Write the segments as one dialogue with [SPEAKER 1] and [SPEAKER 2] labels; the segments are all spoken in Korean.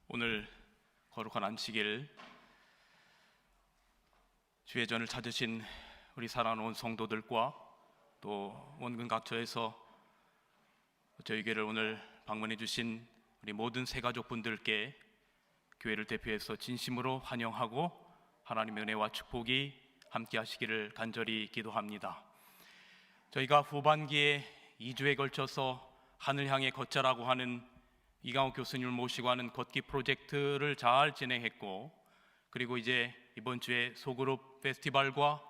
[SPEAKER 1] 오늘 거룩한 안식일 주의 전을 찾으신 우리 사랑하는 성도들과 또 원근 각처에서 저희 교회를 오늘 방문해 주신 우리 모든 새가족분들께 교회를 대표해서 진심으로 환영하고 하나님의 은혜와 축복이 함께 하시기를 간절히 기도합니다. 저희가 후반기에 2주에 걸쳐서 하늘 향해 걷자라고 하는 이강옥 교수님을 모시고 하는 걷기 프로젝트를 잘 진행했고, 그리고 이제 이번 주에 소그룹 페스티벌과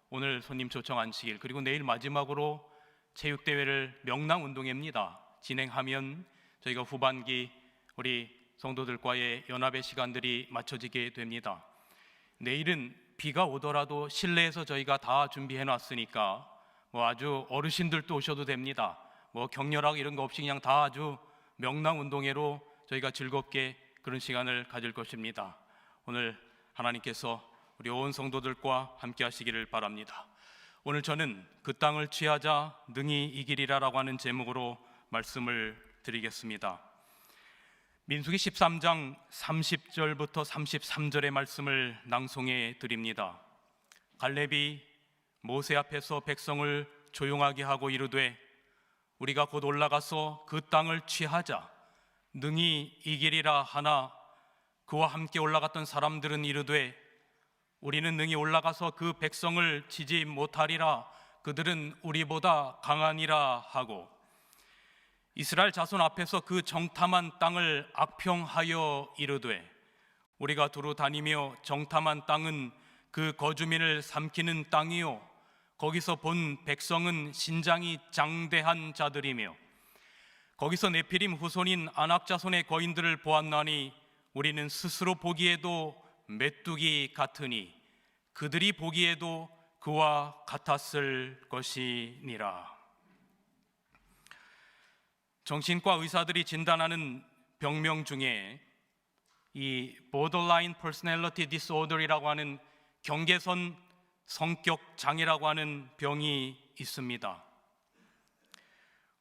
[SPEAKER 1] 오늘 손님 초청 안식일, 그리고 내일 마지막으로 체육대회를 명랑운동회입니다. 진행하면 저희가 후반기 우리 성도들과의 연합의 시간들이 맞춰지게 됩니다. 내일은 비가 오더라도 실내에서 저희가 다 준비해 놨으니까 아주 어르신들도 오셔도 됩니다. 격렬하고 이런 거 없이 그냥 다 아주 명랑운동회로 저희가 즐겁게 그런 시간을 가질 것입니다. 오늘 하나님께서 우리 온 성도들과 함께 하시기를 바랍니다. 오늘 저는 그 땅을 취하자 능히 이기리라라고 하는 제목으로 말씀을 드리겠습니다. 민수기 13장 30절부터 33절의 말씀을 낭송해 드립니다. 갈렙이 모세 앞에서 백성을 조용하게 하고 이르되 우리가 곧 올라가서 그 땅을 취하자 능히 이기리라 하나, 그와 함께 올라갔던 사람들은 이르되 우리는 능히 올라가서 그 백성을 치지 못하리라, 그들은 우리보다 강하니라 하고, 이스라엘 자손 앞에서 그 정탐한 땅을 악평하여 이르되 우리가 두루 다니며 정탐한 땅은 그 거주민을 삼키는 땅이요 거기서 본 백성은 신장이 장대한 자들이며 거기서 네피림 후손인 아낙 자손의 거인들을 보았나니 우리는 스스로 보기에도 메뚜기 같으니 그들이 보기에도 그와 같았을 것이니라. 정신과 의사들이 진단하는 병명 중에 이 borderline personality disorder이라고 하는 경계선 성격 장애라고 하는 병이 있습니다.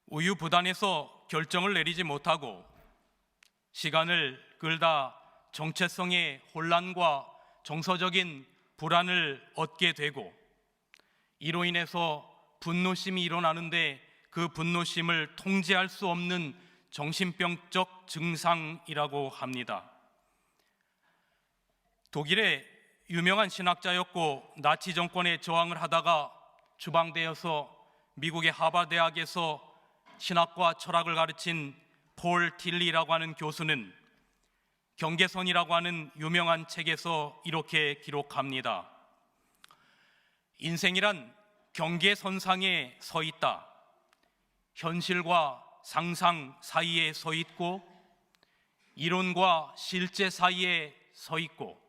[SPEAKER 1] 우유부단해서 결정을 내리지 못하고 시간을 끌다 정체성의 혼란과 정서적인 불안을 얻게 되고, 이로 인해서 분노심이 일어나는데 그 분노심을 통제할 수 없는 정신병적 증상이라고 합니다. 독일의 유명한 신학자였고 나치 정권에 저항을 하다가 추방되어서 미국의 하버드 대학에서 신학과 철학을 가르친 폴 틸리라고 하는 교수는 경계선이라고 하는 유명한 책에서 이렇게 기록합니다. 인생이란 경계선상에 서 있다. 현실과 상상 사이에 서 있고 이론과 실제 사이에 서 있고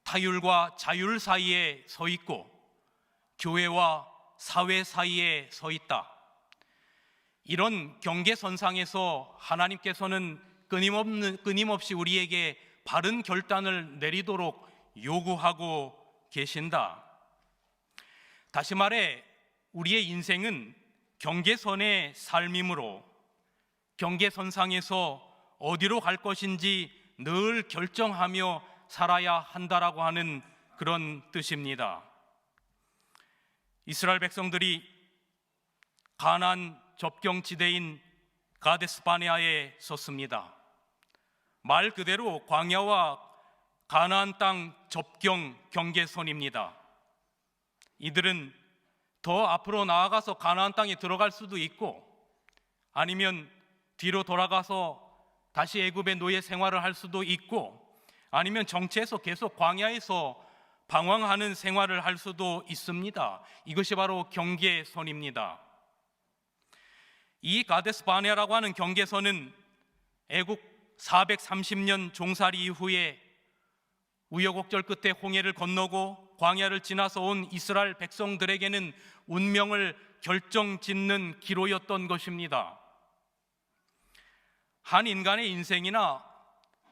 [SPEAKER 1] 타율과 자율 사이에 서 있고 교회와 사회 사이에 서 있다. 이런 경계선상에서 하나님께서는 끊임없이 우리에게 바른 결단을 내리도록 요구하고 계신다. 다시 말해 우리의 인생은 경계선의 삶이므로 경계선상에서 어디로 갈 것인지 늘 결정하며 살아야 한다라고 하는 그런 뜻입니다. 이스라엘 백성들이 가나안 접경지대인 가데스 바네아에 섰습니다. 말 그대로 광야와 가나안 땅 접경 경계선입니다. 이들은 더 앞으로 나아가서 가나안 땅에 들어갈 수도 있고 아니면 뒤로 돌아가서 다시 애굽의 노예 생활을 할 수도 있고 아니면 정체해서 계속 광야에서 방황하는 생활을 할 수도 있습니다. 이것이 바로 경계선입니다. 이 가데스 바네아라고 하는 경계선은 애국 430년 종살이 이후에 우여곡절 끝에 홍해를 건너고 광야를 지나서 온 이스라엘 백성들에게는 운명을 결정짓는 기로였던 것입니다. 한 인간의 인생이나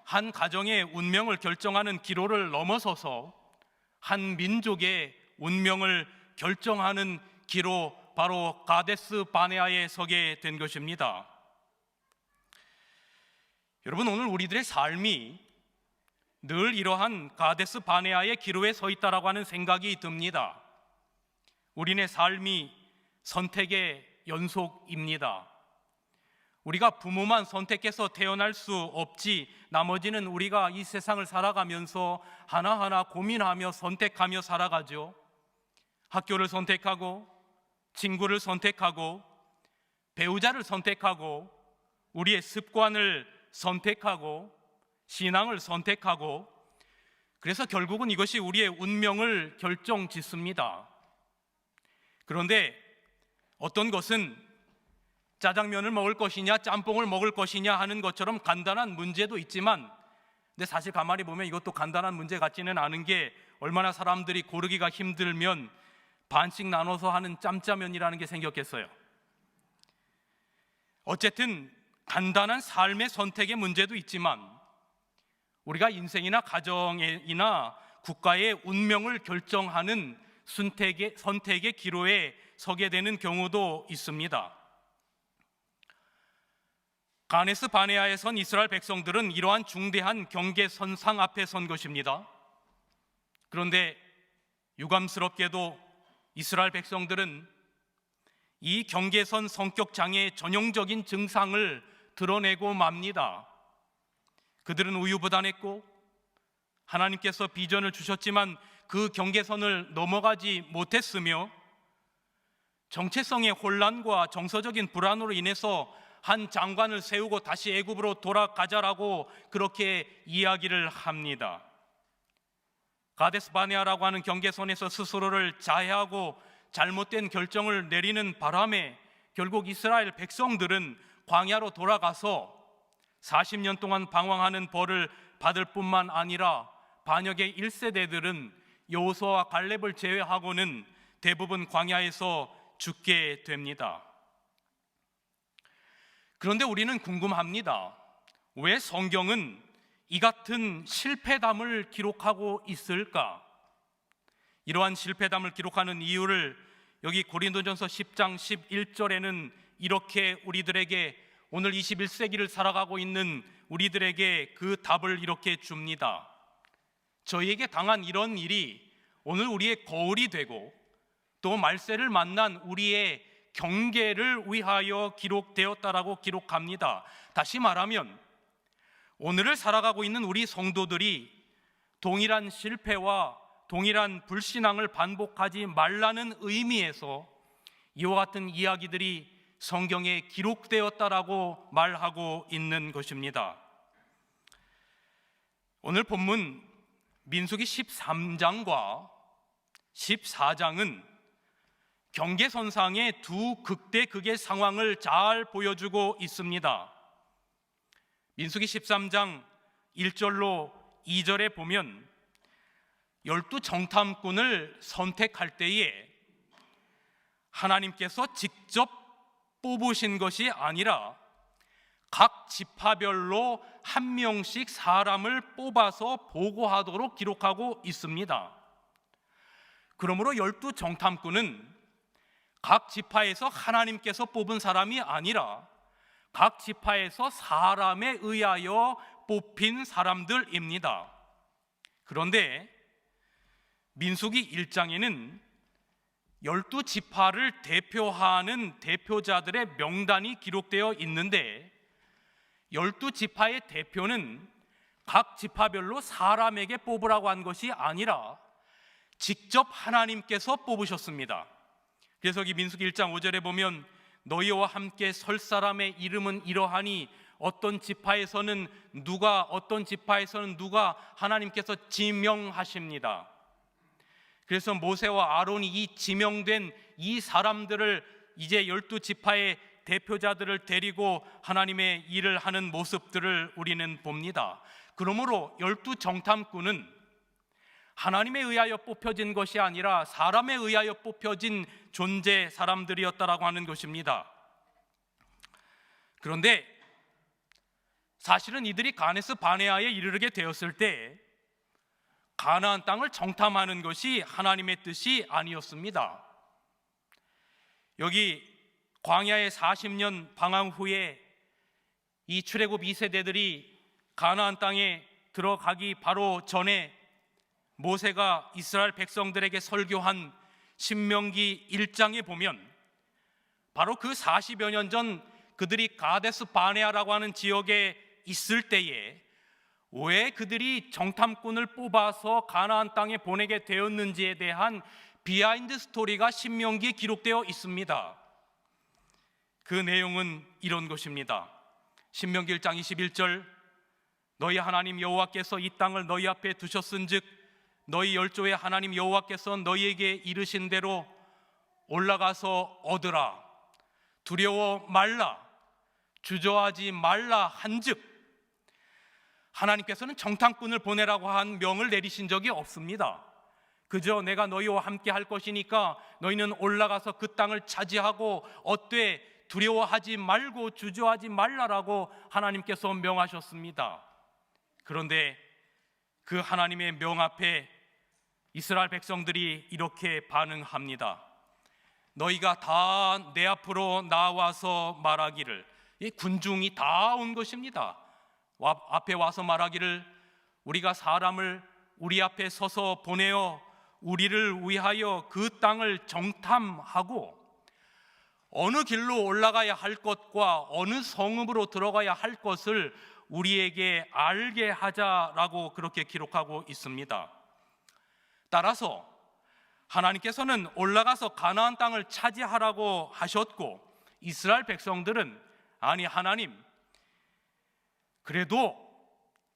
[SPEAKER 1] 한 가정의 운명을 결정하는 기로를 넘어서서 한 민족의 운명을 결정하는 기로, 바로 가데스 바네아에 서게 된 것입니다. 여러분, 오늘 우리들의 삶이 늘 이러한 가데스 바네아의 기로에 서 있다라고 하는 생각이 듭니다. 우리네 삶이 선택의 연속입니다. 우리가 부모만 선택해서 태어날 수 없지, 나머지는 우리가 이 세상을 살아가면서 하나하나 고민하며 선택하며 살아가죠. 학교를 선택하고, 친구를 선택하고, 배우자를 선택하고, 우리의 습관을 선택하고, 신앙을 선택하고, 그래서 결국은 이것이 우리의 운명을 결정짓습니다. 그런데 어떤 것은 짜장면을 먹을 것이냐 짬뽕을 먹을 것이냐 하는 것처럼 간단한 문제도 있지만, 근데 사실 가만히 보면 이것도 간단한 문제 같지는 않은 게, 얼마나 사람들이 고르기가 힘들면 반씩 나눠서 하는 짬짜면이라는 게 생겼겠어요. 어쨌든 간단한 삶의 선택의 문제도 있지만, 우리가 인생이나 가정이나 국가의 운명을 결정하는 선택의 기로에 서게 되는 경우도 있습니다. 가데스 바네아에 선 이스라엘 백성들은 이러한 중대한 경계선상 앞에 선 것입니다. 그런데 유감스럽게도 이스라엘 백성들은 이 경계선 성격 장애의 전형적인 증상을 드러내고 맙니다. 그들은 우유부단했고, 하나님께서 비전을 주셨지만 그 경계선을 넘어가지 못했으며, 정체성의 혼란과 정서적인 불안으로 인해서 한 장관을 세우고 다시 애굽으로 돌아가자라고 그렇게 이야기를 합니다. 가데스 바네아라고 하는 경계선에서 스스로를 자해하고 잘못된 결정을 내리는 바람에 결국 이스라엘 백성들은 광야로 돌아가서 40년 동안 방황하는 벌을 받을 뿐만 아니라 반역의 1세대들은 여호수아와 갈렙을 제외하고는 대부분 광야에서 죽게 됩니다. 그런데 우리는 궁금합니다. 왜 성경은 이 같은 실패담을 기록하고 있을까? 이러한 실패담을 기록하는 이유를 여기 고린도전서 10장 11절에는 이렇게 우리들에게, 오늘 21세기를 살아가고 있는 우리들에게 그 답을 이렇게 줍니다. 저희에게 당한 이런 일이 오늘 우리의 거울이 되고, 또 말세를 만난 우리의 경계를 위하여 기록되었다라고 기록합니다. 다시 말하면 오늘을 살아가고 있는 우리 성도들이 동일한 실패와 동일한 불신앙을 반복하지 말라는 의미에서 이와 같은 이야기들이 성경에 기록되었다라고 말하고 있는 것입니다. 오늘 본문 민수기 13장과 14장은 경계선상의 두 극대 극의 상황을 잘 보여주고 있습니다. 민수기 13장 1절로 2절에 보면 12 정탐꾼을 선택할 때에 하나님께서 직접 뽑으신 것이 아니라 각 지파별로 한 명씩 사람을 뽑아서 보고하도록 기록하고 있습니다. 그러므로 12 정탐꾼은 각 지파에서 하나님께서 뽑은 사람이 아니라 각 지파에서 사람에 의하여 뽑힌 사람들입니다. 그런데 민수기 1장에는 12 지파를 대표하는 대표자들의 명단이 기록되어 있는데, 12 지파의 대표는 각 지파별로 사람에게 뽑으라고 한 것이 아니라 직접 하나님께서 뽑으셨습니다. 그래서 이 민수기 1장 5절에 보면 너희와 함께 설 사람의 이름은 이러하니 어떤 지파에서는 누가, 어떤 지파에서는 누가 하나님께서 지명하십니다. 그래서 모세와 아론이 이 지명된 이 사람들을 이제 12 지파의 대표자들을 데리고 하나님의 일을 하는 모습들을 우리는 봅니다. 그러므로 12 정탐꾼은 하나님에 의하여 뽑혀진 것이 아니라 사람에 의하여 뽑혀진 존재 사람들이었다라고 하는 것입니다. 그런데 사실은 이들이 가데스 바네아에 이르게 되었을 때 가나안 땅을 정탐하는 것이 하나님의 뜻이 아니었습니다. 여기 광야의 40년 방황 후에 이 출애굽 2세대들이 가나안 땅에 들어가기 바로 전에 모세가 이스라엘 백성들에게 설교한 신명기 1장에 보면 바로 그 40여 년 전 그들이 가데스 바네아라고 하는 지역에 있을 때에 왜 그들이 정탐꾼을 뽑아서 가나안 땅에 보내게 되었는지에 대한 비하인드 스토리가 신명기에 기록되어 있습니다. 그 내용은 이런 것입니다. 신명기 1장 21절, 너희 하나님 여호와께서 이 땅을 너희 앞에 두셨은즉 너희 열조의 하나님 여호와께서 너희에게 이르신 대로 올라가서 얻으라. 두려워 말라. 주저하지 말라 한즉, 하나님께서는 정탐꾼을 보내라고 한 명을 내리신 적이 없습니다. 그저 내가 너희와 함께 할 것이니까 너희는 올라가서 그 땅을 차지하고 얻되 두려워하지 말고 주저하지 말라라고 하나님께서 명하셨습니다. 그런데 그 하나님의 명 앞에 이스라엘 백성들이 이렇게 반응합니다. 너희가 다 내 앞으로 나와서 말하기를, 이 군중이 다 온 것입니다. 앞에 와서 말하기를, 우리가 사람을 우리 앞에 서서 보내어 우리를 위하여 그 땅을 정탐하고 어느 길로 올라가야 할 것과 어느 성읍으로 들어가야 할 것을 우리에게 알게 하자라고 그렇게 기록하고 있습니다. 따라서 하나님께서는 올라가서 가나안 땅을 차지하라고 하셨고, 이스라엘 백성들은 아니 하나님, 그래도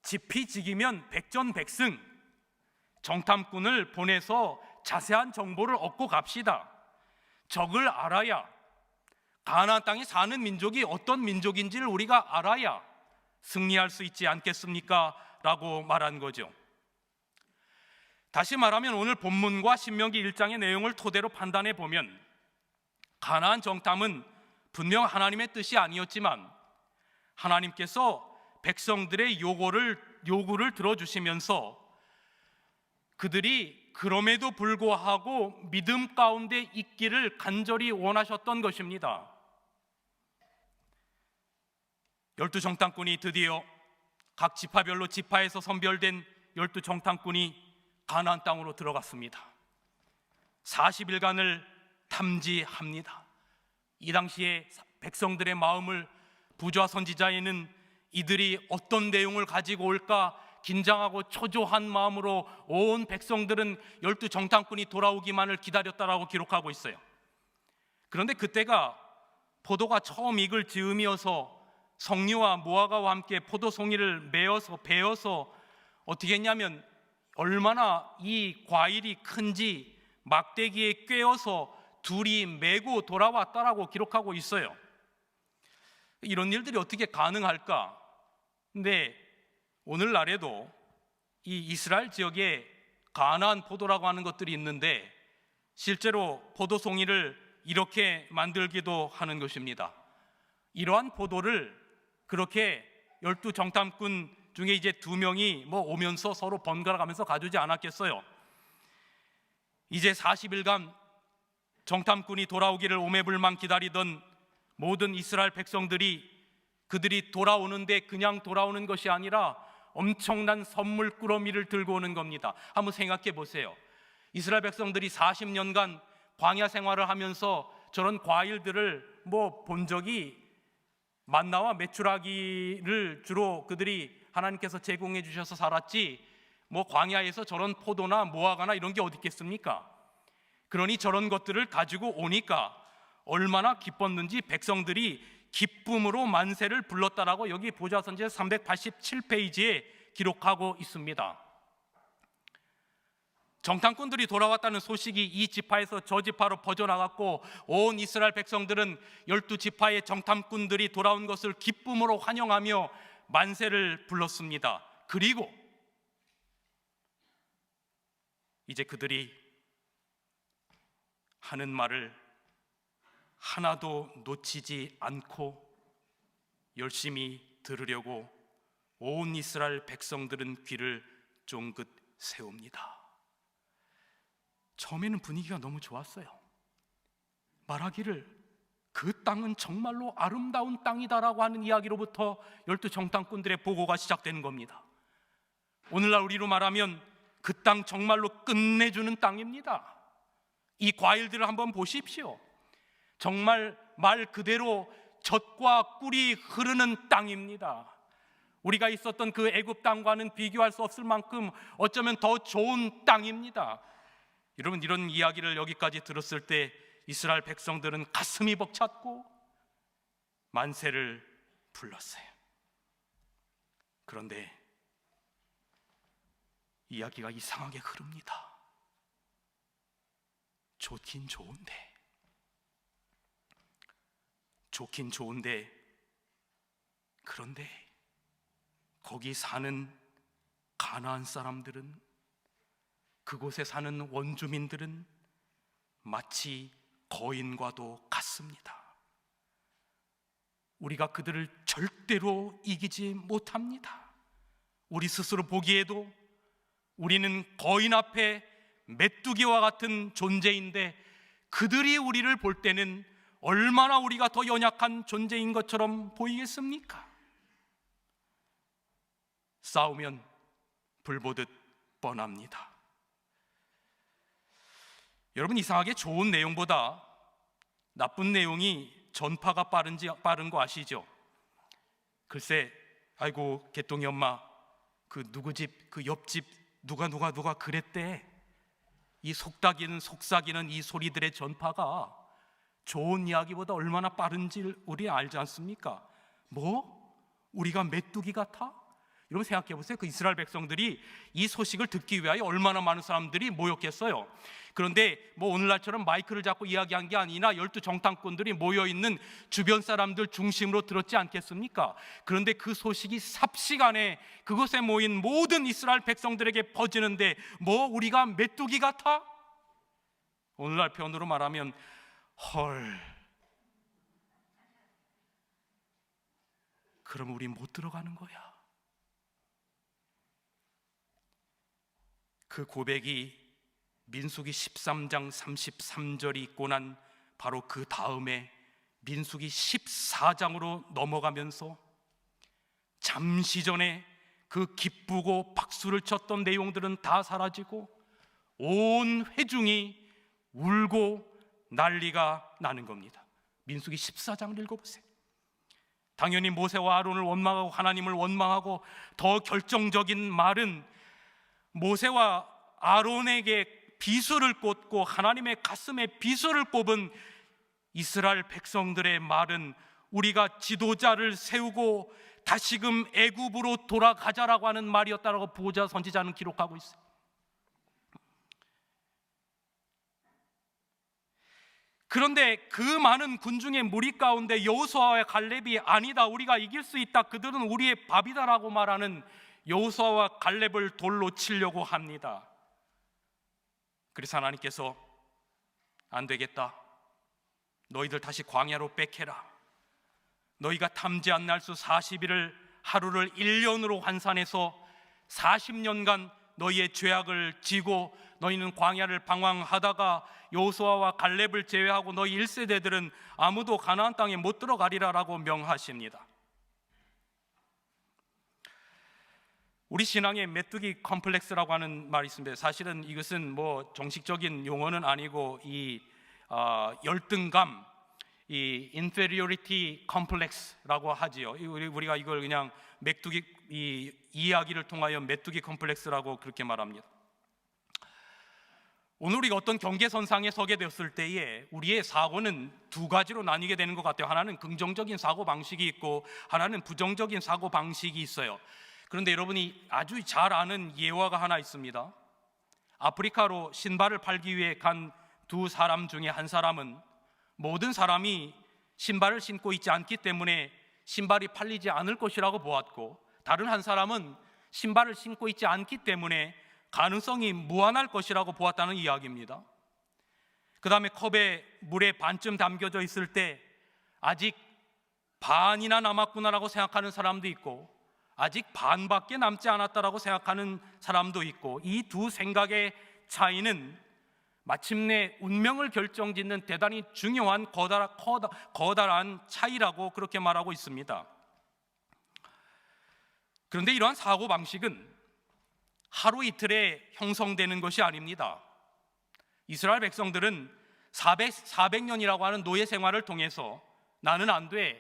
[SPEAKER 1] 지피지기면 백전백승, 정탐꾼을 보내서 자세한 정보를 얻고 갑시다. 적을 알아야, 가나안 땅에 사는 민족이 어떤 민족인지를 우리가 알아야 승리할 수 있지 않겠습니까? 라고 말한 거죠. 다시 말하면 오늘 본문과 신명기 1장의 내용을 토대로 판단해 보면 가나안 정탐은 분명 하나님의 뜻이 아니었지만 하나님께서 백성들의 요구를 들어주시면서 그들이 그럼에도 불구하고 믿음 가운데 있기를 간절히 원하셨던 것입니다. 12 정탐꾼이 드디어 각 지파별로 지파에서 선별된 12 정탐꾼이 가나안 땅으로 들어갔습니다. 40일간을 탐지합니다. 이 당시에 백성들의 마음을 부좌 선지자에는 이들이 어떤 내용을 가지고 올까 긴장하고 초조한 마음으로 온 백성들은 12 정탐꾼이 돌아오기만을 기다렸다라고 기록하고 있어요. 그런데 그때가 포도가 처음 익을 즈음이어서 성리와 무화과와 함께 포도송이를 메어서 베어서 어떻게 했냐면 얼마나 이 과일이 큰지 막대기에 꿰어서 둘이 메고 돌아왔다라고 기록하고 있어요. 이런 일들이 어떻게 가능할까? 근데 오늘날에도 이 이스라엘 지역에 가나안 포도라고 하는 것들이 있는데 실제로 포도송이를 이렇게 만들기도 하는 것입니다. 이러한 포도를 그렇게 12 정탐꾼 중에 이제 2명이 오면서 서로 번갈아 가면서 가주지 않았겠어요. 이제 40일간 정탐꾼이 돌아오기를 오매불망 기다리던 모든 이스라엘 백성들이 그들이 돌아오는데 그냥 돌아오는 것이 아니라 엄청난 선물 꾸러미를 들고 오는 겁니다. 한번 생각해 보세요. 이스라엘 백성들이 40년간 광야 생활을 하면서 저런 과일들을 본 적이, 만나와 메추라기를 주로 그들이 하나님께서 제공해 주셔서 살았지 광야에서 저런 포도나 무화과나 이런 게 어디 있겠습니까? 그러니 저런 것들을 가지고 오니까 얼마나 기뻤는지 백성들이 기쁨으로 만세를 불렀다라고 여기 보좌선지자 387페이지에 기록하고 있습니다. 정탐꾼들이 돌아왔다는 소식이 이 지파에서 저 지파로 퍼져나갔고 온 이스라엘 백성들은 12지파의 정탐꾼들이 돌아온 것을 기쁨으로 환영하며 만세를 불렀습니다. 그리고 이제 그들이 하는 말을 하나도 놓치지 않고 열심히 들으려고 온 이스라엘 백성들은 귀를 쫑긋 세웁니다. 처음에는 분위기가 너무 좋았어요. 말하기를 그 땅은 정말로 아름다운 땅이다라고 하는 이야기로부터 12정탐꾼들의 보고가 시작되는 겁니다. 오늘날 우리로 말하면 그 땅 정말로 끝내주는 땅입니다. 이 과일들을 한번 보십시오. 정말 말 그대로 젖과 꿀이 흐르는 땅입니다. 우리가 있었던 그 애굽 땅과는 비교할 수 없을 만큼 어쩌면 더 좋은 땅입니다. 여러분, 이런 이야기를 여기까지 들었을 때 이스라엘 백성들은 가슴이 벅찼고 만세를 불렀어요. 그런데 이야기가 이상하게 흐릅니다. 좋긴 좋은데 그런데 거기 사는 가나안 사람들은, 그곳에 사는 원주민들은 마치 거인과도 같습니다. 우리가 그들을 절대로 이기지 못합니다. 우리 스스로 보기에도 우리는 거인 앞에 메뚜기와 같은 존재인데, 그들이 우리를 볼 때는 얼마나 우리가 더 연약한 존재인 것처럼 보이겠습니까? 싸우면 불보듯 뻔합니다. 여러분, 이상하게 좋은 내용보다 나쁜 내용이 전파가 빠른 거 아시죠? 글쎄, 아이고 개똥이 엄마, 그 누구 집, 그 옆집 누가 그랬대. 이 속삭이는 이 소리들의 전파가 좋은 이야기보다 얼마나 빠른지 우리 알지 않습니까? 뭐? 우리가 메뚜기 같아? 여러분 생각해 보세요. 그 이스라엘 백성들이 이 소식을 듣기 위하여 얼마나 많은 사람들이 모였겠어요. 그런데 뭐 오늘날처럼 마이크를 잡고 이야기한 게 아니라 12정탐꾼들이 모여있는 주변 사람들 중심으로 들었지 않겠습니까? 그런데 그 소식이 삽시간에 그곳에 모인 모든 이스라엘 백성들에게 퍼지는데, 뭐 우리가 메뚜기 같아? 오늘날 표현으로 말하면 헐, 그럼 우리 못 들어가는 거야. 그 고백이 민수기 13장 33절이 있고 난 바로 그 다음에 민수기 14장으로 넘어가면서 잠시 전에 그 기쁘고 박수를 쳤던 내용들은 다 사라지고 온 회중이 울고 난리가 나는 겁니다. 민수기 14장을 읽어보세요. 당연히 모세와 아론을 원망하고 하나님을 원망하고, 더 결정적인 말은 모세와 아론에게 비수를 꽂고 하나님의 가슴에 비수를 꼽은 이스라엘 백성들의 말은, 우리가 지도자를 세우고 다시금 애굽으로 돌아가자라고 하는 말이었다라고 보호자 선지자는 기록하고 있어요. 그런데 그 많은 군중의 무리 가운데 여호수아와 갈렙이 아니다, 우리가 이길 수 있다, 그들은 우리의 밥이다라고 말하는 여호수아와 갈렙을 돌로 치려고 합니다. 그래서 하나님께서 안 되겠다, 너희들 다시 광야로 백해라. 너희가 탐지한 날수 40일을 하루를 1년으로 환산해서 40년간 너희의 죄악을 지고 너희는 광야를 방황하다가 여호수아와 갈렙을 제외하고 너희 1세대들은 아무도 가나안 땅에 못 들어가리라라고 명하십니다. 우리 신앙에 메뚜기 컴플렉스라고 하는 말이 있습니다. 사실은 이것은 뭐 정식적인 용어는 아니고 이 열등감, 이 inferiority complex라고 하지요. 우리가 이걸 그냥 메뚜기, 이 이야기를 통하여 메뚜기 컴플렉스라고 그렇게 말합니다. 오늘 우리가 어떤 경계선상에 서게 되었을 때에 우리의 사고는 두 가지로 나뉘게 되는 것 같아요. 하나는 긍정적인 사고 방식이 있고 하나는 부정적인 사고 방식이 있어요. 그런데 여러분이 아주 잘 아는 예화가 하나 있습니다. 아프리카로 신발을 팔기 위해 간 두 사람 중에 한 사람은 모든 사람이 신발을 신고 있지 않기 때문에 신발이 팔리지 않을 것이라고 보았고, 다른 한 사람은 신발을 신고 있지 않기 때문에 가능성이 무한할 것이라고 보았다는 이야기입니다. 그 다음에 컵에 물에 반쯤 담겨져 있을 때 아직 반이나 남았구나라고 생각하는 사람도 있고, 아직 반밖에 남지 않았다라고 생각하는 사람도 있고, 이 두 생각의 차이는 마침내 운명을 결정짓는 대단히 중요한 거다란 차이라고 그렇게 말하고 있습니다. 그런데 이러한 사고방식은 하루 이틀에 형성되는 것이 아닙니다. 이스라엘 백성들은 400년이라고 하는 노예 생활을 통해서 나는 안 돼,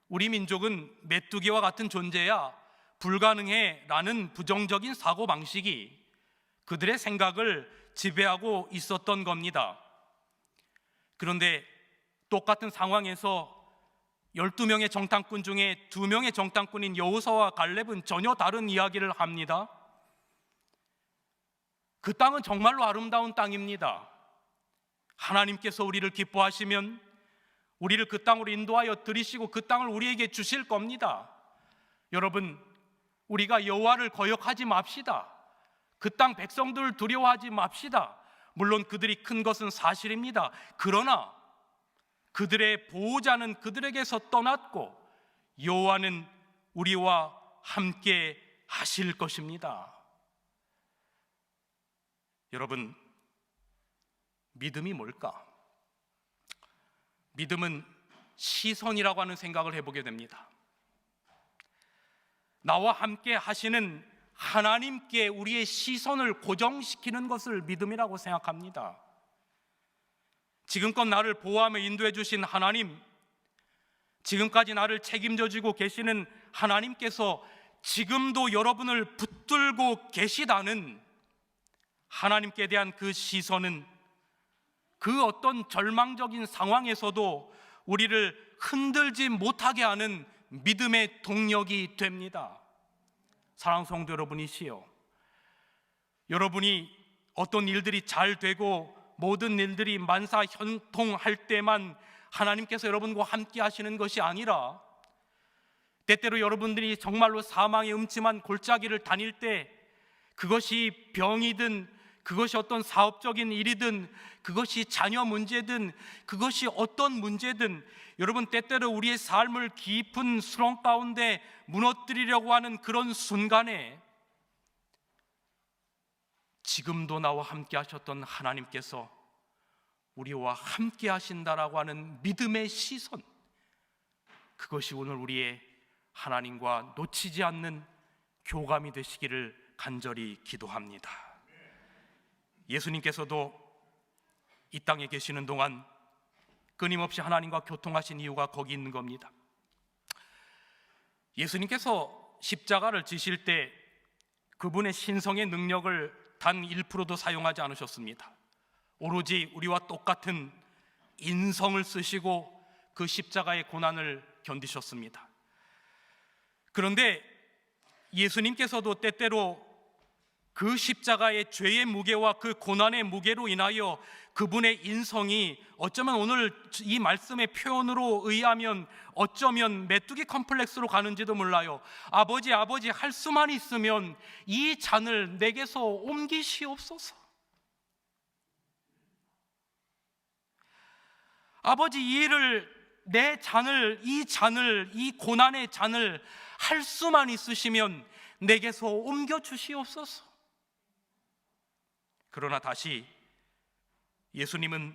[SPEAKER 1] 우리 민족은 메뚜기와 같은 존재야, 불가능해 라는 부정적인 사고방식이 그들의 생각을 지배하고 있었던 겁니다. 그런데 똑같은 상황에서 12명의 정탐꾼 중에 2명의 정탐꾼인 여호수아와 갈렙은 전혀 다른 이야기를 합니다. 그 땅은 정말로 아름다운 땅입니다. 하나님께서 우리를 기뻐하시면 우리를 그 땅으로 인도하여 들이시고 그 땅을 우리에게 주실 겁니다. 여러분, 우리가 여호와를 거역하지 맙시다. 그 땅 백성들을 두려워하지 맙시다. 물론 그들이 큰 것은 사실입니다. 그러나 그들의 보호자는 그들에게서 떠났고 여호와는 우리와 함께 하실 것입니다. 여러분, 믿음이 뭘까? 믿음은 시선이라고 하는 생각을 해보게 됩니다. 나와 함께 하시는 하나님께 우리의 시선을 고정시키는 것을 믿음이라고 생각합니다. 지금껏 나를 보호하며 인도해 주신 하나님, 지금까지 나를 책임져 주고 계시는 하나님께서 지금도 여러분을 붙들고 계시다는 하나님께 대한 그 시선은 그 어떤 절망적인 상황에서도 우리를 흔들지 못하게 하는 믿음의 동력이 됩니다. 사랑하는 성도 여러분이시여, 여러분이 어떤 일들이 잘 되고 모든 일들이 만사형통할 때만 하나님께서 여러분과 함께 하시는 것이 아니라 때때로 여러분들이 정말로 사망의 음침한 골짜기를 다닐 때, 그것이 병이든 그것이 어떤 사업적인 일이든 그것이 자녀 문제든 그것이 어떤 문제든, 여러분 때때로 우리의 삶을 깊은 수렁 가운데 무너뜨리려고 하는 그런 순간에 지금도 나와 함께 하셨던 하나님께서 우리와 함께 하신다라고 하는 믿음의 시선, 그것이 오늘 우리의 하나님과 놓치지 않는 교감이 되시기를 간절히 기도합니다. 예수님께서도 이 땅에 계시는 동안 끊임없이 하나님과 교통하신 이유가 거기 있는 겁니다. 예수님께서 십자가를 지실 때 그분의 신성의 능력을 단 1%도 사용하지 않으셨습니다. 오로지 우리와 똑같은 인성을 쓰시고 그 십자가의 고난을 견디셨습니다. 그런데 예수님께서도 때때로 그 십자가의 죄의 무게와 그 고난의 무게로 인하여 그분의 인성이 어쩌면 오늘 이 말씀의 표현으로 의하면 어쩌면 메뚜기 컴플렉스로 가는지도 몰라요. 아버지 할 수만 있으면 이 잔을 내게서 옮기시옵소서. 아버지, 이 잔을, 이 고난의 잔을 할 수만 있으시면 내게서 옮겨 주시옵소서. 그러나 다시 예수님은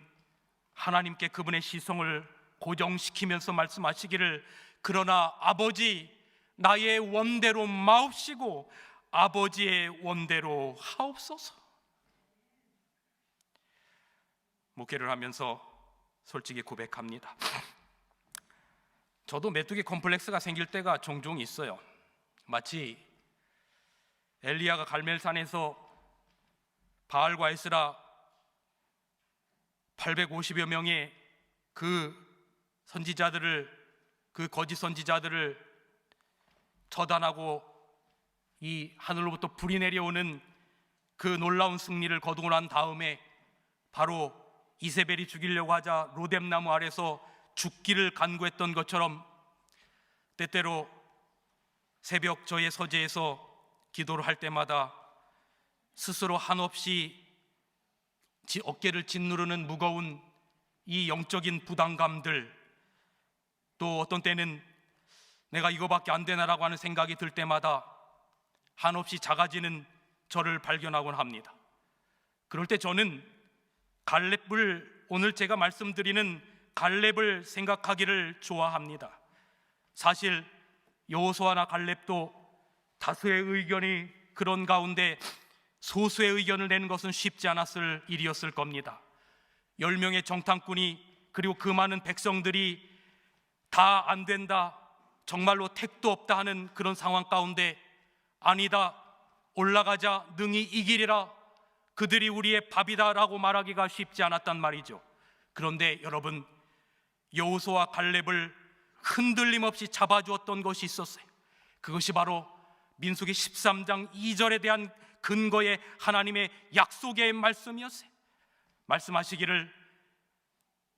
[SPEAKER 1] 하나님께 그분의 시선을 고정시키면서 말씀하시기를, 그러나 아버지, 나의 원대로 마옵시고 아버지의 원대로 하옵소서. 목회를 하면서 솔직히 고백합니다. 저도 메뚜기 컴플렉스가 생길 때가 종종 있어요. 마치 엘리야가 갈멜산에서 바알과 에스라 850여 명의 그 거짓 선지자들을 처단하고 이 하늘로부터 불이 내려오는 그 놀라운 승리를 거두고 난 다음에 바로 이세벨이 죽이려고 하자 로뎀나무 아래서 죽기를 간구했던 것처럼 때때로 새벽 저의 서재에서 기도를 할 때마다 스스로 한없이 어깨를 짓누르는 무거운 이 영적인 부담감들, 또 어떤 때는 내가 이거밖에 안 되나라고 하는 생각이 들 때마다 한없이 작아지는 저를 발견하곤 합니다. 그럴 때 저는 갈렙을, 오늘 제가 말씀드리는 갈렙을 생각하기를 좋아합니다. 사실 여호수아나 갈렙도 다수의 의견이 그런 가운데 소수의 의견을 내는 것은 쉽지 않았을 일이었을 겁니다. 10명의 정탐꾼이, 그리고 그 많은 백성들이 다 안 된다, 정말로 택도 없다 하는 그런 상황 가운데, 아니다, 올라가자, 능히 이기리라, 그들이 우리의 밥이다 라고 말하기가 쉽지 않았단 말이죠. 그런데 여러분, 여호수아와 갈렙을 흔들림 없이 잡아주었던 것이 있었어요. 그것이 바로 민수기 13장 2절에 대한 근거의 하나님의 약속의 말씀이었어요. 말씀하시기를,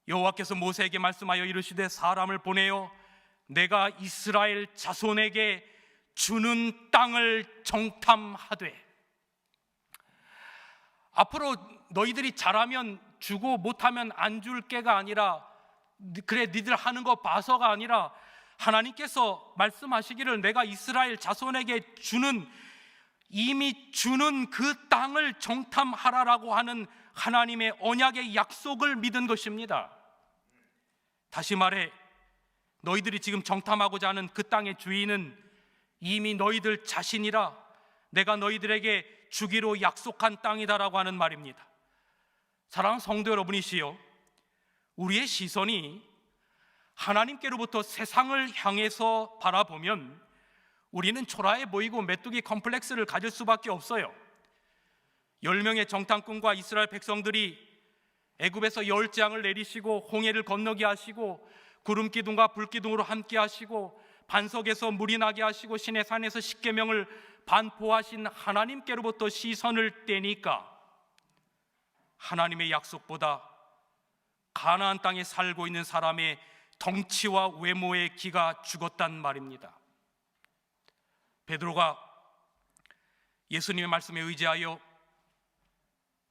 [SPEAKER 1] 여호와께서 모세에게 말씀하여 이르시되 사람을 보내어 내가 이스라엘 자손에게 주는 땅을 정탐하되, 앞으로 너희들이 잘하면 주고 못하면 안 줄게가 아니라, 그래 니들 하는 거 봐서가 아니라, 하나님께서 말씀하시기를 내가 이스라엘 자손에게 주는, 이미 주는 그 땅을 정탐하라라고 하는 하나님의 언약의 약속을 믿은 것입니다. 다시 말해, 너희들이 지금 정탐하고자 하는 그 땅의 주인은 이미 너희들 자신이라 내가 너희들에게 주기로 약속한 땅이다라고 하는 말입니다. 사랑하는 성도 여러분이시여, 우리의 시선이 하나님께로부터 세상을 향해서 바라보면 우리는 초라해 보이고 메뚜기 컴플렉스를 가질 수밖에 없어요. 10명의 정탐꾼과 이스라엘 백성들이 애굽에서 열재앙을 내리시고 홍해를 건너게 하시고 구름기둥과 불기둥으로 함께 하시고 반석에서 물이 나게 하시고 시내산에서 십계명을 반포하신 하나님께로부터 시선을 떼니까 하나님의 약속보다 가나안 땅에 살고 있는 사람의 덩치와 외모의 기가 죽었단 말입니다. 베드로가 예수님의 말씀에 의지하여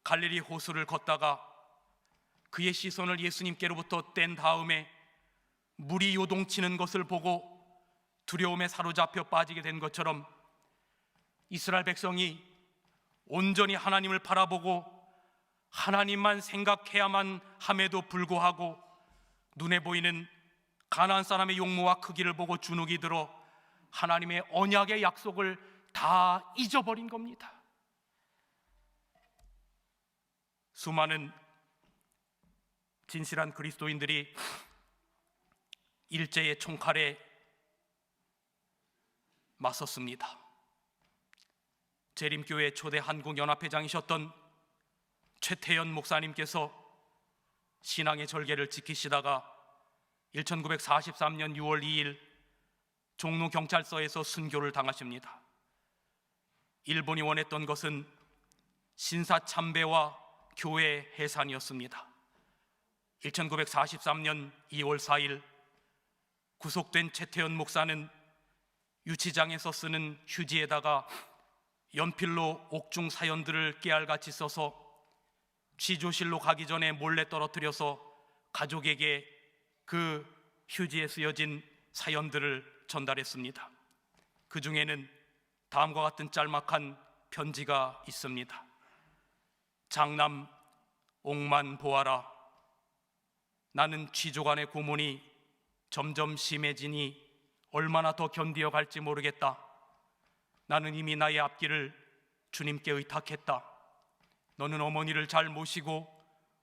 [SPEAKER 1] 갈릴리 호수를 걷다가 그의 시선을 예수님께로부터 뗀 다음에 물이 요동치는 것을 보고 두려움에 사로잡혀 빠지게 된 것처럼, 이스라엘 백성이 온전히 하나님을 바라보고 하나님만 생각해야만 함에도 불구하고 눈에 보이는 가나안 사람의 용모와 크기를 보고 주눅이 들어 하나님의 언약의 약속을 다 잊어버린 겁니다. 수많은 진실한 그리스도인들이 일제의 총칼에 맞섰습니다. 재림교회 초대 한국연합회장이셨던 최태현 목사님께서 신앙의 절개를 지키시다가 1943년 6월 2일 종로경찰서에서 순교를 당하십니다. 일본이 원했던 것은 신사참배와 교회 해산이었습니다. 1943년 2월 4일 구속된 최태현 목사는 유치장에서 쓰는 휴지에다가 연필로 옥중 사연들을 깨알같이 써서 취조실로 가기 전에 몰래 떨어뜨려서 가족에게 그 휴지에 쓰여진 사연들을 전달했습니다. 그 중에는 다음과 같은 짤막한 편지가 있습니다. 장남 옥만 보아라. 나는 취조관의 고문이 점점 심해지니 얼마나 더 견디어 갈지 모르겠다. 나는 이미 나의 앞길을 주님께 의탁했다. 너는 어머니를 잘 모시고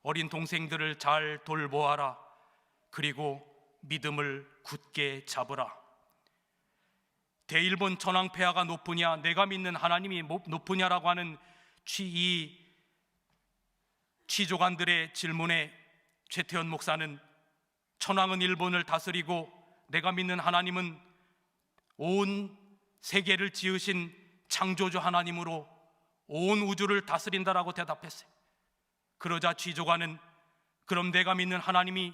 [SPEAKER 1] 어린 동생들을 잘 돌보아라. 그리고 믿음을 굳게 잡으라. 대일본 천황폐하가 높으냐 내가 믿는 하나님이 높으냐라고 하는 이 취조관들의 질문에 최태현 목사는 천황은 일본을 다스리고 내가 믿는 하나님은 온 세계를 지으신 창조주 하나님으로 온 우주를 다스린다라고 대답했어요. 그러자 취조관은 그럼 내가 믿는 하나님이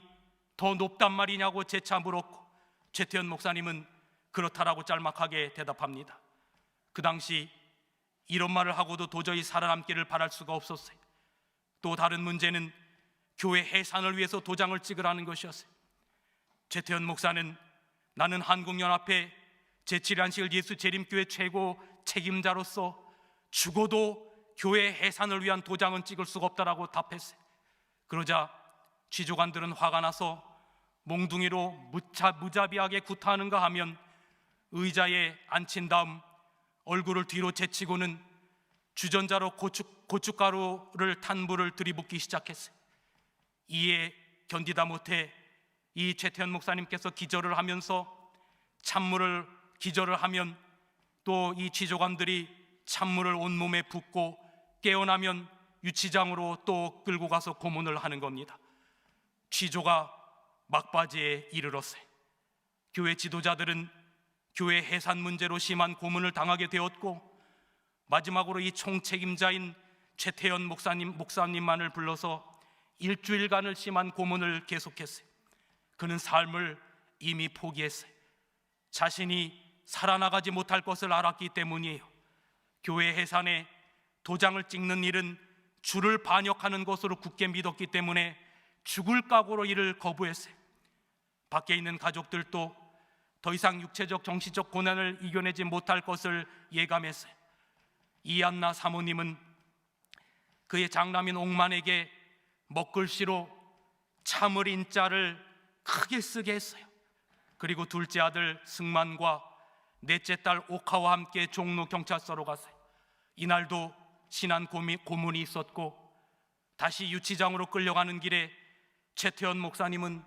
[SPEAKER 1] 더 높단 말이냐고 재차 물었고, 최태현 목사님은 그렇다라고 짤막하게 대답합니다. 그 당시 이런 말을 하고도 도저히 살아남기를 바랄 수가 없었어요. 또 다른 문제는 교회 해산을 위해서 도장을 찍으라는 것이었어요. 최태현 목사는 나는 한국연합회 제7안식일 예수 재림교회 최고 책임자로서 죽어도 교회 해산을 위한 도장은 찍을 수가 없다라고 답했어요. 그러자 취조관들은 화가 나서 몽둥이로 무자비하게 구타하는가 하면 의자에 앉힌 다음 얼굴을 뒤로 제치고는 주전자로 고춧가루를 탄 물을 들이붓기 시작했어요. 이에 견디다 못해 이 최태원 목사님께서 기절을 하면서 찬물을 기절을 하면 또 이 취조관들이 찬물을 온몸에 붓고 깨어나면 유치장으로 또 끌고 가서 고문을 하는 겁니다. 취조가 막바지에 이르렀어요. 교회 지도자들은 교회 해산 문제로 심한 고문을 당하게 되었고, 마지막으로 이 총책임자인 최태원 목사님만을 불러서 일주일간을 심한 고문을 계속했어요. 그는 삶을 이미 포기했어요. 자신이 살아나가지 못할 것을 알았기 때문이에요. 교회 해산에 도장을 찍는 일은 주를 반역하는 것으로 굳게 믿었기 때문에 죽을 각오로 이를 거부했어요. 밖에 있는 가족들도 더 이상 육체적 정신적 고난을 이겨내지 못할 것을 예감했어요. 이안나 사모님은 그의 장남인 옥만에게 먹글씨로 참을 인자를 크게 쓰게 했어요. 그리고 둘째 아들 승만과 넷째 딸 옥하와 함께 종로 경찰서로 갔어요. 이날도 신한 고문이 있었고, 다시 유치장으로 끌려가는 길에 최태원 목사님은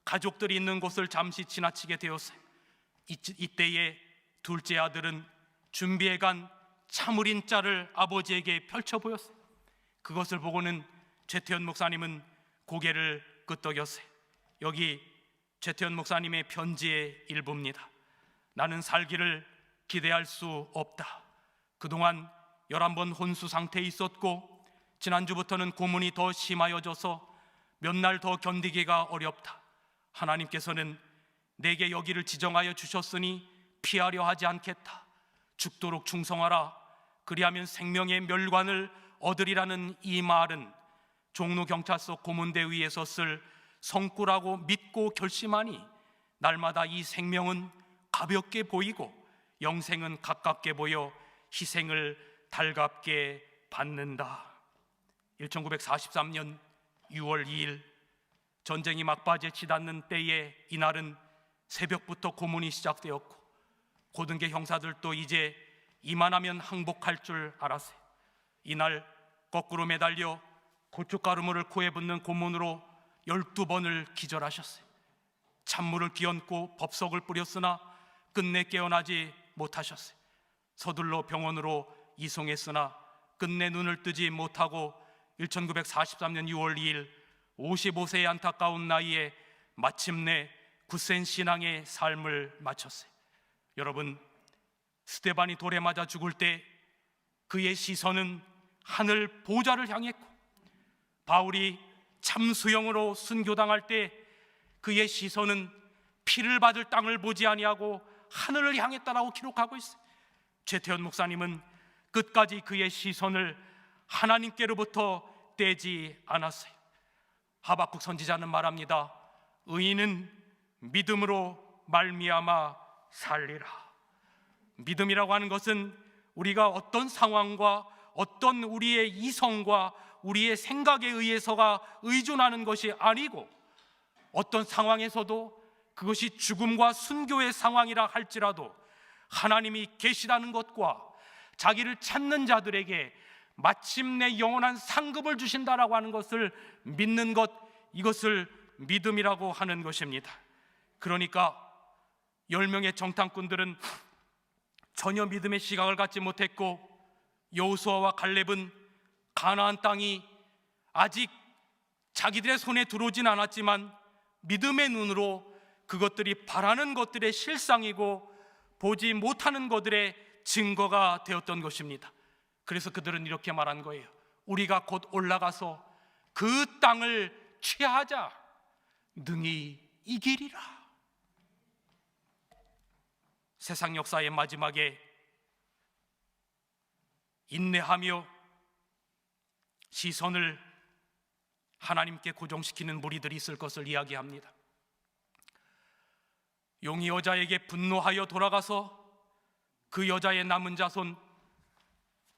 [SPEAKER 1] 가족들이 있는 곳을 잠시 지나치게 되었어요. 이때에 둘째 아들은 준비해간 참을인자를 아버지에게 펼쳐 보였어요. 그것을 보고는 최태원 목사님은 고개를 끄덕였어요. 여기 최태원 목사님의 편지의 일부입니다. 나는 살기를 기대할 수 없다. 그동안 11번 혼수 상태에 있었고, 지난주부터는 고문이 더 심하여져서 몇 날 더 견디기가 어렵다. 하나님께서는 내게 여기를 지정하여 주셨으니 피하려 하지 않겠다. 죽도록 충성하라. 그리하면 생명의 멸관을 얻으리라는 이 말은 종로경찰서 고문대위에서 쓸 성구라고 믿고 결심하니 날마다 이 생명은 가볍게 보이고 영생은 가깝게 보여 희생을 달갑게 받는다. 1943년 6월 2일 전쟁이 막바지에 치닫는 때에 이날은 새벽부터 고문이 시작되었고, 고등계 형사들도 이제 이만하면 항복할 줄 알았어요. 이날 거꾸로 매달려 고춧가루물을 코에 붓는 고문으로 12번을 기절하셨어요. 찬물을 기얹고 법석을 뿌렸으나 끝내 깨어나지 못하셨어요. 서둘러 병원으로 이송했으나 끝내 눈을 뜨지 못하고 1943년 6월 2일 55세의 안타까운 나이에 마침내 굳센 신앙의 삶을 마쳤어요. 여러분, 스데반이 돌에 맞아 죽을 때 그의 시선은 하늘 보좌를 향했고, 바울이 참수형으로 순교당할 때 그의 시선은 피를 받을 땅을 보지 아니하고 하늘을 향했다라고 기록하고 있어요. 최태원 목사님은 끝까지 그의 시선을 하나님께로부터 떼지 않았어요. 하박국 선지자는 말합니다. 의인은 믿음으로 말미암아 살리라. 믿음이라고 하는 것은 우리가 어떤 상황과 어떤 우리의 이성과 우리의 생각에 의해서가 의존하는 것이 아니고, 어떤 상황에서도 그것이 죽음과 순교의 상황이라 할지라도 하나님이 계시다는 것과 자기를 찾는 자들에게 마침내 영원한 상급을 주신다라고 하는 것을 믿는 것, 이것을 믿음이라고 하는 것입니다. 그러니까 10명의 정탐꾼들은 전혀 믿음의 시각을 갖지 못했고, 여호수아와 갈렙은 가나안 땅이 아직 자기들의 손에 들어오진 않았지만 믿음의 눈으로 그것들이 바라는 것들의 실상이고 보지 못하는 것들의 증거가 되었던 것입니다. 그래서 그들은 이렇게 말한 거예요. 우리가 곧 올라가서 그 땅을 취하자. 능히 이기리라. 세상 역사의 마지막에 인내하며 시선을 하나님께 고정시키는 무리들이 있을 것을 이야기합니다. 용이 여자에게 분노하여 돌아가서 그 여자의 남은 자손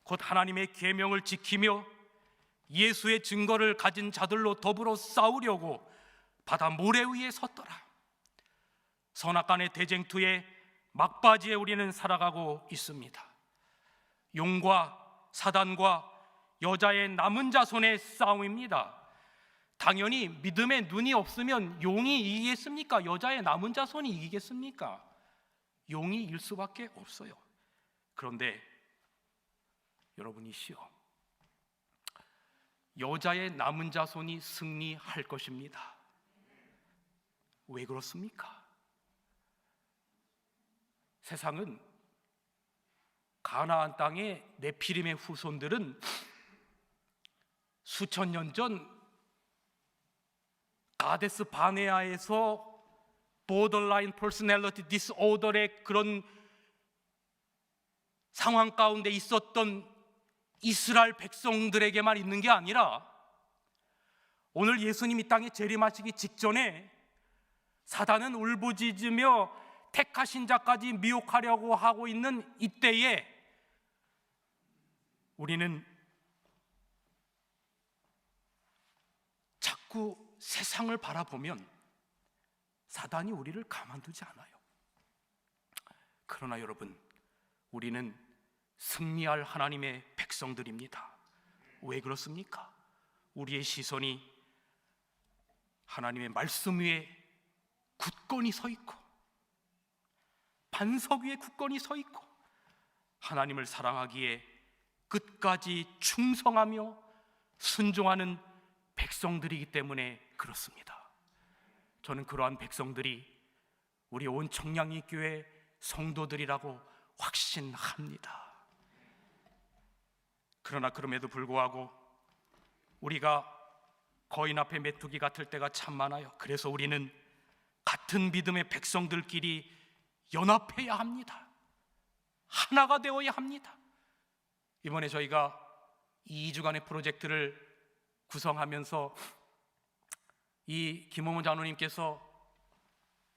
[SPEAKER 1] 곧 하나님의 계명을 지키며 예수의 증거를 가진 자들로 더불어 싸우려고 바다 모래 위에 섰더라. 선악간의 대쟁투의 막바지에 우리는 살아가고 있습니다. 용과 사단과 여자의 남은 자손의 싸움입니다. 당연히 믿음에 눈이 없으면 용이 이기겠습니까? 여자의 남은 자손이 이기겠습니까? 용이 일 수밖에 없어요. 그런데 여러분이시여, 여자의 남은 자손이 승리할 것입니다. 왜 그렇습니까? 세상은 가나안 땅의 네피림의 후손들은 수천 년 전 가데스 바네아에서 보더라인 퍼스널리티 디스오더의 그런 상황 가운데 있었던 이스라엘 백성들에게만 있는 게 아니라 오늘 예수님이 땅에 재림하시기 직전에 사단은 울부짖으며 택하신 자까지 미혹하려고 하고 있는 이때에 우리는 자꾸 세상을 바라보면 사단이 우리를 가만두지 않아요. 그러나 여러분, 우리는 승리할 하나님의 백성들입니다. 왜 그렇습니까? 우리의 시선이 하나님의 말씀 위에 굳건히 서 있고 반석 위에 굳건히 서 있고 하나님을 사랑하기에 끝까지 충성하며 순종하는 백성들이기 때문에 그렇습니다. 저는 그러한 백성들이 우리 온 청량리 교회 성도들이라고 확신합니다. 그러나 그럼에도 불구하고 우리가 거인 앞에 메뚜기 같을 때가 참 많아요. 그래서 우리는 같은 믿음의 백성들끼리 연합해야 합니다. 하나가 되어야 합니다. 이번에 저희가 2주간의 프로젝트를 구성하면서 이 김홍원 장로님께서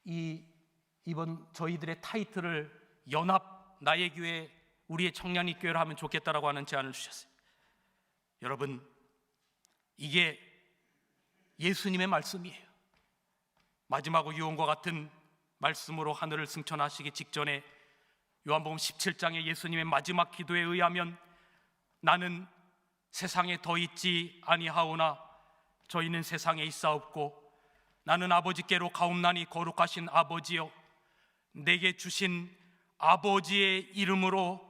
[SPEAKER 1] 이번 저희들의 타이틀을 연합 나의 교회 우리의 청량리 교회로 하면 좋겠다라고 하는 제안을 주셨어요. 여러분, 이게 예수님의 말씀이에요. 마지막 유언과 같은 말씀으로 하늘을 승천하시기 직전에 요한복음 17장의 예수님의 마지막 기도에 의하면 나는 세상에 더 있지 아니하오나 저희는 세상에 있사옵고 나는 아버지께로 가옵나니 거룩하신 아버지여 내게 주신 아버지의 이름으로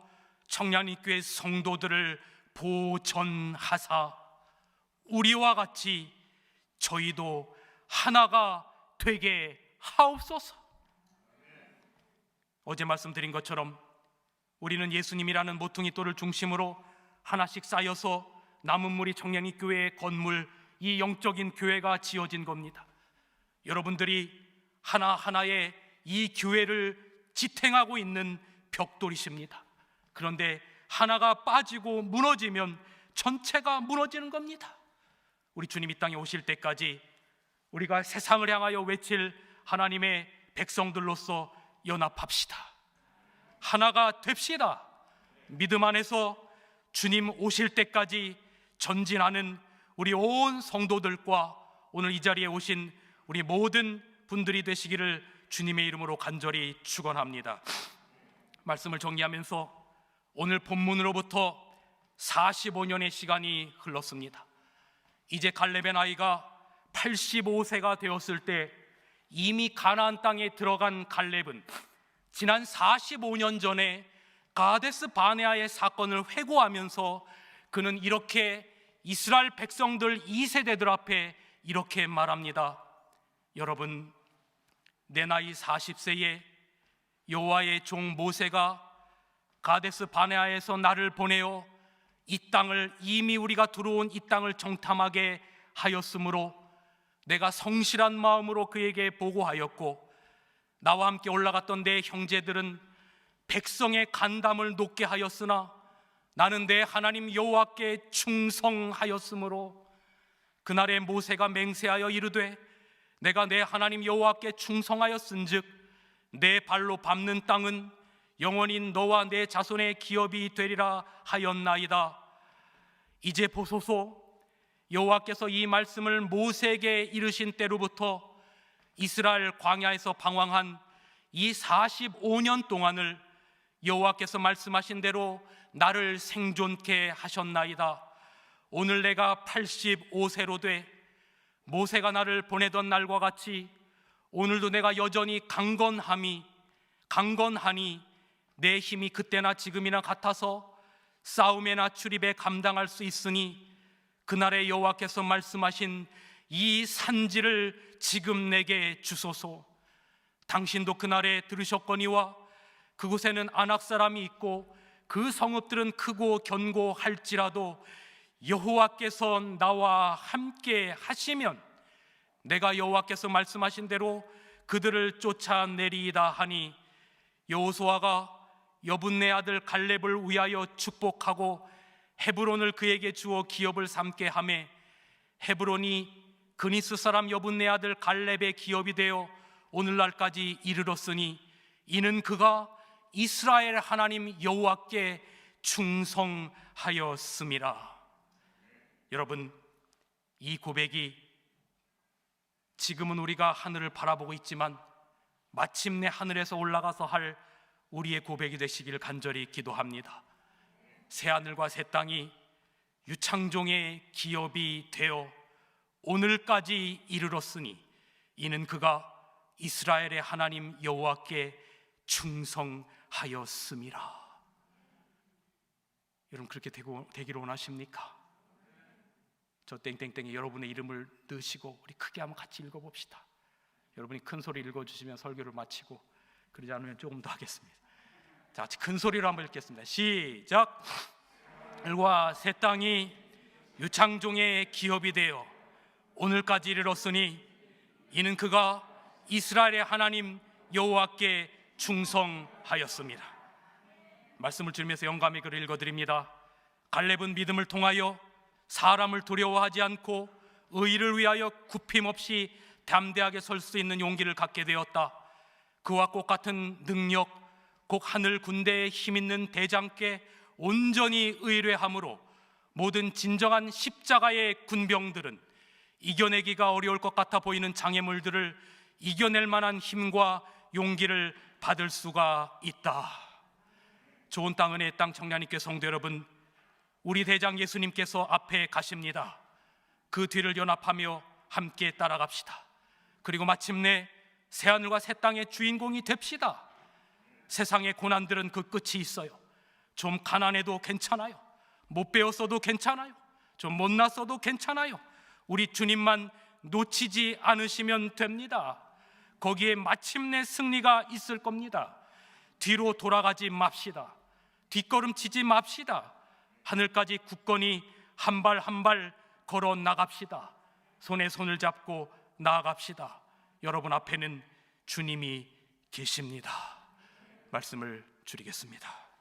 [SPEAKER 1] 청량리 교회 성도들을 보전하사 우리와 같이 저희도 하나가 되게 하옵소서. 어제 말씀드린 것처럼 우리는 예수님이라는 모퉁이 돌을 중심으로 하나씩 쌓여서 남은 물이 청량리 교회의 건물, 이 영적인 교회가 지어진 겁니다. 여러분들이 하나하나의 이 교회를 지탱하고 있는 벽돌이십니다. 그런데 하나가 빠지고 무너지면 전체가 무너지는 겁니다. 우리 주님 이 땅에 오실 때까지 우리가 세상을 향하여 외칠 하나님의 백성들로서 연합합시다. 하나가 됩시다. 믿음 안에서 주님 오실 때까지 전진하는 우리 온 성도들과 오늘 이 자리에 오신 우리 모든 분들이 되시기를 주님의 이름으로 간절히 축원합니다. 말씀을 정리하면서 오늘 본문으로부터 45년의 시간이 흘렀습니다. 이제 갈렙의 나이가 85세가 되었을 때 이미 가나안 땅에 들어간 갈렙은 지난 45년 전에 가데스 바네아의 사건을 회고하면서 그는 이렇게 이스라엘 백성들 2세대들 앞에 이렇게 말합니다. 여러분, 내 나이 40세에 여호와의 종 모세가 가데스 바네아에서 나를 보내어 이 땅을 이미 우리가 들어온 이 땅을 정탐하게 하였으므로 내가 성실한 마음으로 그에게 보고하였고 나와 함께 올라갔던 내 형제들은 백성의 간담을 높게 하였으나 나는 내 하나님 여호와께 충성하였으므로 그날에 모세가 맹세하여 이르되 내가 내 하나님 여호와께 충성하였은즉 내 발로 밟는 땅은 영원히 너와 내 자손의 기업이 되리라 하였나이다. 이제 보소서 여호와께서 이 말씀을 모세에게 이르신 때로부터 이스라엘 광야에서 방황한 이 45년 동안을 여호와께서 말씀하신 대로 나를 생존케 하셨나이다. 오늘 내가 85세로 돼 모세가 나를 보내던 날과 같이 오늘도 내가 여전히 강건하니 내 힘이 그때나 지금이나 같아서 싸움에나 출입에 감당할 수 있으니 그날의 여호와께서 말씀하신 이 산지를 지금 내게 주소서. 당신도 그날에 들으셨거니와 그곳에는 아낙 사람이 있고 그 성읍들은 크고 견고할지라도 여호와께서 나와 함께 하시면 내가 여호와께서 말씀하신 대로 그들을 쫓아내리이다 하니, 여호수아가 여분네 아들 갈렙을 위하여 축복하고 헤브론을 그에게 주어 기업을 삼게 하매 헤브론이 그니스 사람 여분네 아들 갈렙의 기업이 되어 오늘날까지 이르렀으니 이는 그가 이스라엘 하나님 여호와께 충성하였음이라. 여러분, 이 고백이 지금은 우리가 하늘을 바라보고 있지만 마침내 하늘에서 올라가서 할 우리의 고백이 되시길 간절히 기도합니다. 새하늘과 새 땅이 유창종의 기업이 되어 오늘까지 이르렀으니 이는 그가 이스라엘의 하나님 여호와께 충성하였음이라. 여러분, 그렇게 되기를 원하십니까? 저 땡땡땡에 여러분의 이름을 넣으시고 우리 크게 한번 같이 읽어봅시다. 여러분이 큰 소리 읽어주시면 설교를 마치고, 그러지 않으면 조금 더 하겠습니다. 자, 큰 소리로 한번 읽겠습니다. 시작. 하늘과 새 땅이 유창종의 기업이 되어 오늘까지 이르렀으니 이는 그가 이스라엘의 하나님 여호와께 충성하였습니다. 말씀을 들으면서 영감의 글을 읽어드립니다. 갈렙은 믿음을 통하여 사람을 두려워하지 않고 의를 위하여 굽힘 없이 담대하게 설 수 있는 용기를 갖게 되었다. 그와 똑같은 능력, 곧 하늘 군대에 힘있는 대장께 온전히 의뢰함으로 모든 진정한 십자가의 군병들은 이겨내기가 어려울 것 같아 보이는 장애물들을 이겨낼 만한 힘과 용기를 받을 수가 있다. 좋은 땅 은혜의 땅 청년님께 성도 여러분, 우리 대장 예수님께서 앞에 가십니다. 그 뒤를 연합하며 함께 따라갑시다. 그리고 마침내 새하늘과 새 땅의 주인공이 됩시다. 세상의 고난들은 그 끝이 있어요. 좀 가난해도 괜찮아요. 못 배웠어도 괜찮아요. 좀 못났어도 괜찮아요. 우리 주님만 놓치지 않으시면 됩니다. 거기에 마침내 승리가 있을 겁니다. 뒤로 돌아가지 맙시다. 뒷걸음치지 맙시다. 하늘까지 굳건히 한 발 한 발 걸어 나갑시다. 손에 손을 잡고 나아갑시다. 여러분 앞에는 주님이 계십니다. 말씀을 줄이겠습니다.